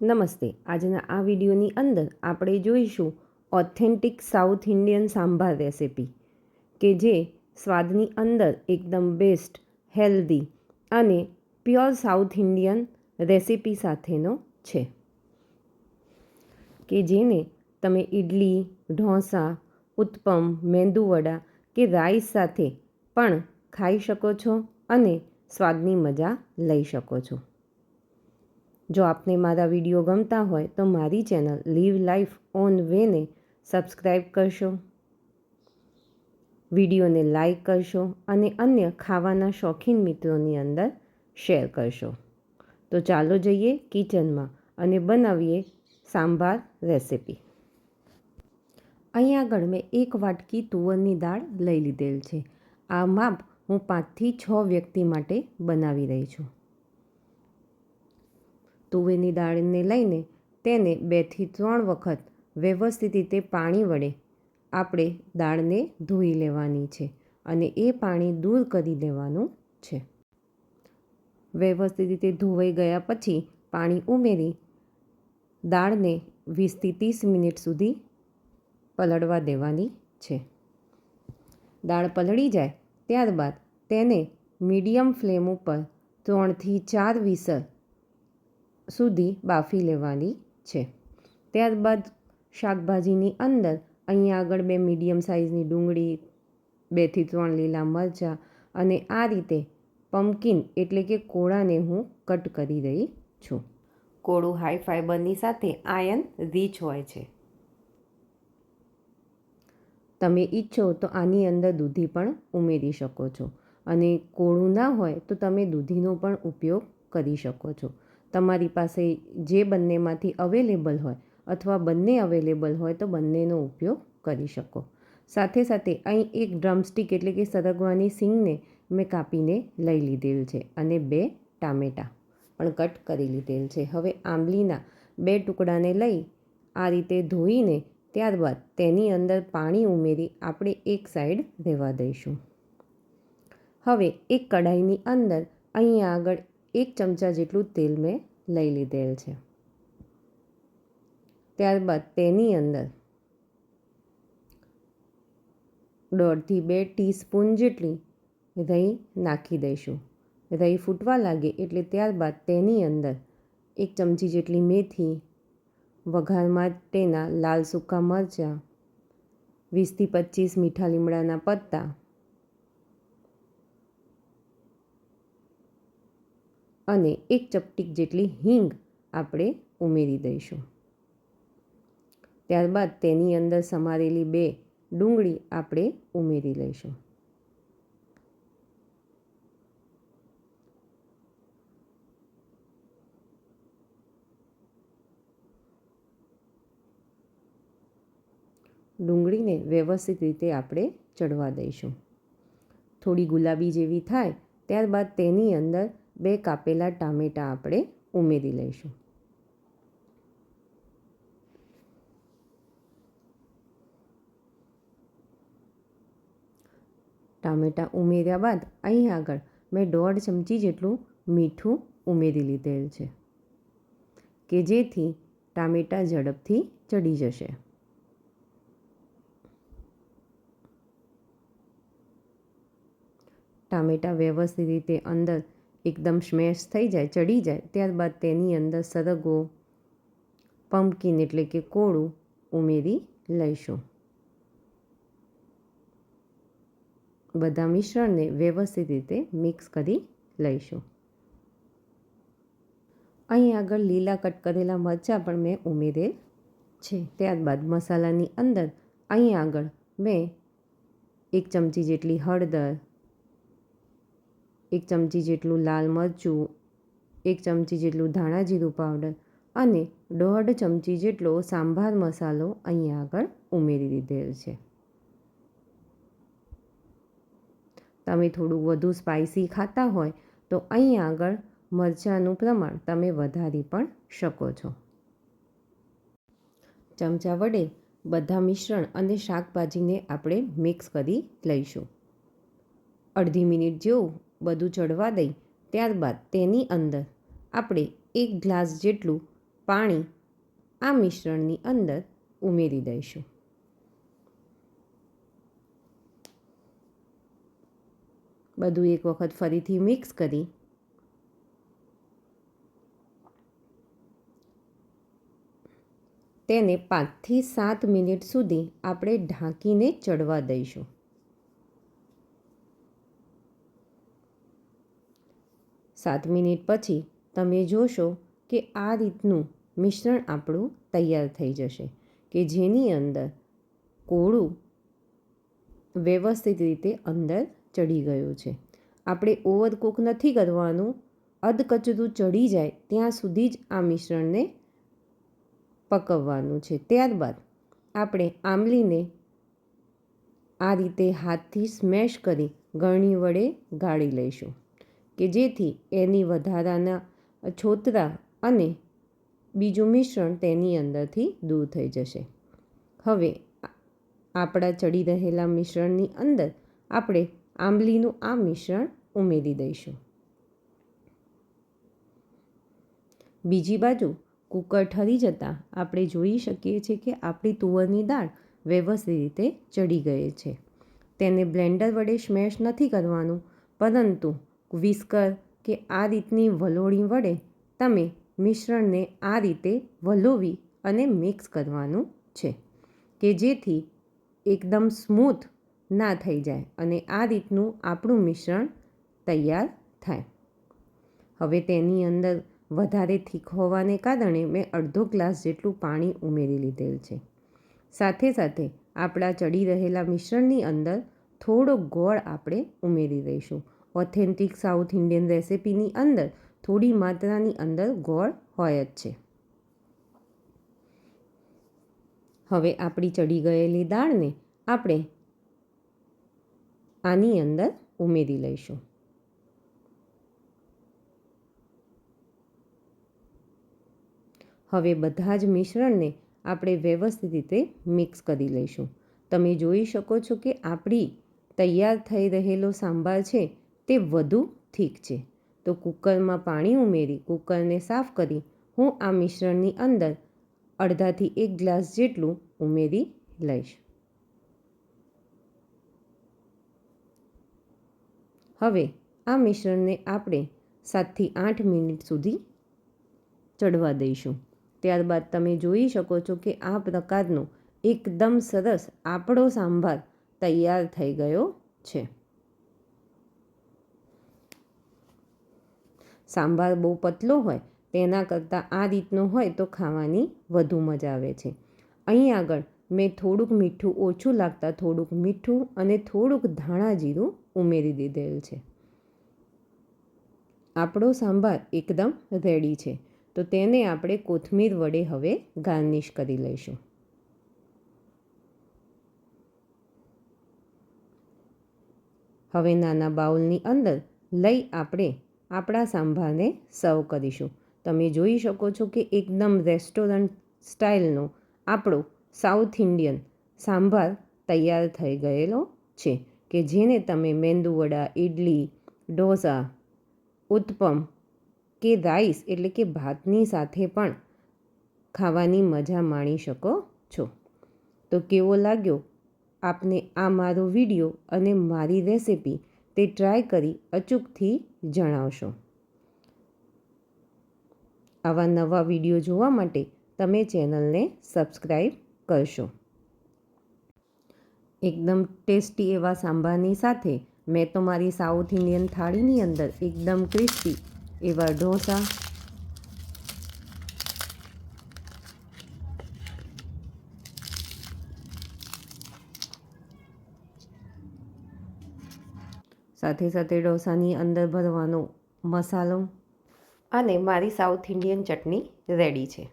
નમસ્તે. આજના આ વિડીયોની અંદર આપણે જોઈશું authentic south Indian sambar recipe કે જે સ્વાદની અંદર એકદમ બેસ્ટ, હેલ્ધી અને પ્યોર સાઉથ ઇન્ડિયન રેસિપી સાથેનો છે કે જેને તમે ઇડલી, ઢોસા, ઉત્પમ, મેંદુવડા કે રાઈસ સાથે પણ ખાઈ શકો છો અને સ્વાદની મજા લઈ શકો છો. જો આપને મારા વિડીયો ગમતા હોય તો મારી ચેનલ લીવ લાઈફ ઓન વેને સબસ્ક્રાઈબ કરશો, વિડીયોને લાઈક કરશો અને અન્ય ખાવાના શોખીન મિત્રોની અંદર શેર કરશો. તો ચાલો જઈએ કિચનમાં અને બનાવીએ સાંભાર રેસિપી. અહીં આગળ મેં 1 વાટકી તુવરની દાળ લઈ લીધેલ છે. આ માપ હું 5 થી 6 વ્યક્તિ માટે બનાવી રહી છું. તુવેરની દાળને લઈને તેને 2 થી 3 વખત વ્યવસ્થિત રીતે પાણી વડે આપણે દાળને ધોઈ લેવાની છે અને એ પાણી દૂર કરી દેવાનું છે. વ્યવસ્થિત રીતે ધોવાઈ ગયા પછી પાણી ઉમેરી દાળને 20 થી 30 મિનિટ સુધી પલળવા દેવાની છે. દાળ પલળી જાય ત્યારબાદ તેને મીડિયમ ફ્લેમ ઉપર 3 થી 4 વિસલ સુધી બાફી લેવાની છે. ત્યારબાદ શાકભાજીની અંદર અહીંયા આગળ 2 મીડિયમ સાઇઝની ડુંગળી, 2 થી 3 લીલા મરચાં અને આ રીતે પમ્પકિન એટલે કે કોળાને હું કટ કરી રહી છું. કોળું હાઈ ફાઈબરની સાથે આયર્ન રીચ હોય છે. તમે ઈચ્છો તો આની અંદર દૂધી પણ ઉમેરી શકો છો અને કોળું ના હોય તો તમે દૂધીનો પણ ઉપયોગ કરી શકો છો. તમારી પાસે જે બંનેમાંથી અવેલેબલ હોય અથવા બંને અવેલેબલ હોય તો બંનેનો ઉપયોગ કરી શકો. સાથે સાથે અહીં એક ડ્રમસ્ટિક એટલે કે સરગવાની સિંગને મેં કાપીને લઈ લીધેલ છે અને 2 ટામેટાં પણ કટ કરી લીધેલ છે. હવે આંબલીના 2 ટુકડાને લઈ આ રીતે ધોઈને ત્યારબાદ તેની અંદર પાણી ઉમેરી આપણે એક સાઈડ રહેવા દઈશું. હવે એક કઢાઈની અંદર અહીંયા આગળ 1 ચમચા જેટલું તેલ મેં લઈ લીધેલ છે. ત્યારબાદ તેની અંદર 1.5 થી 2 ટીસ્પૂન જેટલી રાઈ નાખી દઈશું. રાઈ ફૂટવા લાગે એટલે ત્યારબાદ તેની અંદર 1 ચમચી જેટલી મેથી, વઘાર માટેના લાલ સૂકા મરચાં, 20 થી 25 મીઠા લીમડાના પત્તા અને 1 ચપટીક જેટલી હિંગ આપણે ઉમેરી દઈશું. ત્યારબાદ તેની અંદર સમારેલી 2 ડુંગળી આપણે ઉમેરી લઈશું. ડુંગળીને વ્યવસ્થિત રીતે આપણે ચડવા દઈશું. થોડી ગુલાબી જેવી થાય ત્યારબાદ તેની અંદર 2 કાપેલા ટામેટાં આપણે ઉમેરી લઈશું. ટામેટાં ઉમેર્યા બાદ અહીં આગળ મેં 1.5 ચમચી જેટલું મીઠું ઉમેરી લીધેલ છે કે જેથી ટામેટાં ઝડપથી ચડી જશે. ટામેટાં વ્યવસ્થિત રીતે અંદર એકદમ સ્મેશ થઈ જાય, ચડી જાય ત્યારબાદ તેની અંદર સરગવો, પમ્પકિન એટલે કે કોળું ઉમેરી લઈશું. બધા મિશ્રણને વ્યવસ્થિત રીતે મિક્સ કરી લઈશું. અહીં આગળ લીલા કટ કરેલા મરચાં પણ મેં ઉમેરેલ છે. ત્યારબાદ મસાલાની અંદર અહીં આગળ મેં 1 ચમચી જેટલી હળદર, 1 ચમચી જેટલું લાલ મરચું, 1 ચમચી જેટલું ધાણા જીરું પાવડર અને 1.5 ચમચી જેટલો સાંભાર મસાલો અહીં આગળ ઉમેરી દીધેલ છે. તમે થોડું વધુ સ્પાઇસી ખાતા હોય તો અહીં આગળ મરચાંનું પ્રમાણ તમે વધારી પણ શકો છો. ચમચા વડે બધા મિશ્રણ અને શાકભાજીને આપણે મિક્સ કરી લઈશું. અડધી મિનિટ જેવું બધું ચડવા દઈ ત્યારબાદ તેની અંદર આપણે 1 ગ્લાસ જેટલું પાણી આ મિશ્રણની અંદર ઉમેરી દઈશું. બધું એક વખત ફરીથી મિક્સ કરી તેને 5 થી 7 મિનિટ સુધી આપણે ઢાંકીને ચડવા દઈશું. 7 મિનિટ પછી તમે જોશો કે આ રીતનું મિશ્રણ આપણું તૈયાર થઈ જશે, કે જેની અંદર કોળું વ્યવસ્થિત રીતે અંદર ચડી ગયું છે. આપણે ઓવરકુક નથી કરવાનું, અધકચરું ચડી જાય ત્યાં સુધી જ આ મિશ્રણને પકવવાનું છે. ત્યારબાદ આપણે આંબલીને આ રીતે હાથથી સ્મેશ કરી ગળણી વડે ગાળી લઈશું, કે જેથી એની વધારાના છોતરા અને બીજું મિશ્રણ તેની અંદરથી દૂર થઈ જશે. હવે આપણા ચડી રહેલા મિશ્રણની અંદર આપણે આંબલીનું આ મિશ્રણ ઉમેરી દઈશું. બીજી બાજુ કુકર ઠરી જતાં આપણે જોઈ શકીએ છીએ કે આપણી તુવરની દાળ વ્યવસ્થિત રીતે ચડી ગઈ છે. તેને બ્લેન્ડર વડે સ્મેશ નથી કરવાનું, પરંતુ વિસ્કર કે આ રીતની વલોણી વડે તમે મિશ્રણને આ રીતે વલોવી અને મિક્સ કરવાનું છે, કે જેથી એકદમ સ્મૂથ ના થઈ જાય અને આ રીતનું આપણું મિશ્રણ તૈયાર થાય. હવે તેની અંદર વધારે થીક હોવાને કારણે મેં અડધો ગ્લાસ જેટલું પાણી ઉમેરી લીધેલ છે. સાથે સાથે આપણા ચડી રહેલા મિશ્રણની અંદર થોડો ગોળ આપણે ઉમેરી દઈશું. ઓથેન્ટિક સાઉથ ઇન્ડિયન રેસિપીની અંદર થોડી માત્રાની અંદર ગોળ હોય જ છે. હવે આપણી ચડી ગયેલી દાળને આપણે આની અંદર ઉમેરી લઈશું. હવે બધા જ મિશ્રણને આપણે વ્યવસ્થિત રીતે મિક્સ કરી લઈશું. તમે જોઈ શકો છો કે આપણી તૈયાર થઈ રહેલો સાંભાર છે તે વધુ થીક છે. તો કુકરમાં પાણી ઉમેરી કુકરને સાફ કરી હું આ મિશ્રણની અંદર અડધાથી 1 ગ્લાસ જેટલું ઉમેરી લઈશ. હવે આ મિશ્રણને આપણે 7 થી 8 મિનિટ સુધી ચડવા દઈશું. ત્યારબાદ તમે જોઈ શકો છો કે આ પ્રકારનો એકદમ સરસ આપણો સાંભાર તૈયાર થઈ ગયો છે. સાંભાર બહુ પતલો હોય તેના કરતાં આ રીતનો હોય તો ખાવાની વધુ મજા આવે છે. અહીં આગળ મેં થોડુંક મીઠું ઓછું લાગતા થોડુંક મીઠું અને થોડુંક ધાણા જીરું ઉમેરી દીધેલ છે. આપણો સાંભાર એકદમ રેડી છે. તો તેને આપણે કોથમીર વડે હવે ગાર્નિશ કરી લઈશું. હવે નાના બાઉલની અંદર લઈ આપણે આપણા સાંભારને સર્વ કરીશું. તમે જોઈ શકો છો કે એકદમ રેસ્ટોરન્ટ સ્ટાઇલનો આપણો સાઉથ ઇન્ડિયન સાંભાર તૈયાર થઈ ગયેલો છે, કે જેને તમે મેંદુવડા, ઇડલી, ઢોસા, ઉત્તપમ કે રાઈસ એટલે કે ભાતની સાથે પણ ખાવાની મજા માણી શકો છો. તો કેવો લાગ્યો આપને આ મારો વિડીયો અને મારી રેસિપી તે ટ્રાય કરી અચૂકથી જણાવશો. આવા નવા વિડીયો જોવા માટે તમે ચેનલને સબસ્ક્રાઈબ કરશો. એકદમ ટેસ્ટી એવા સાંભારની સાથે મેં તો મારી સાઉથ ઇન્ડિયન થાળીની અંદર એકદમ ક્રિસ્પી એવા ઢોસા, સાથે સાથે ઢોસાની અંદર ભરવાનો મસાલો અને મારી સાઉથ ઇન્ડિયન ચટણી રેડી છે.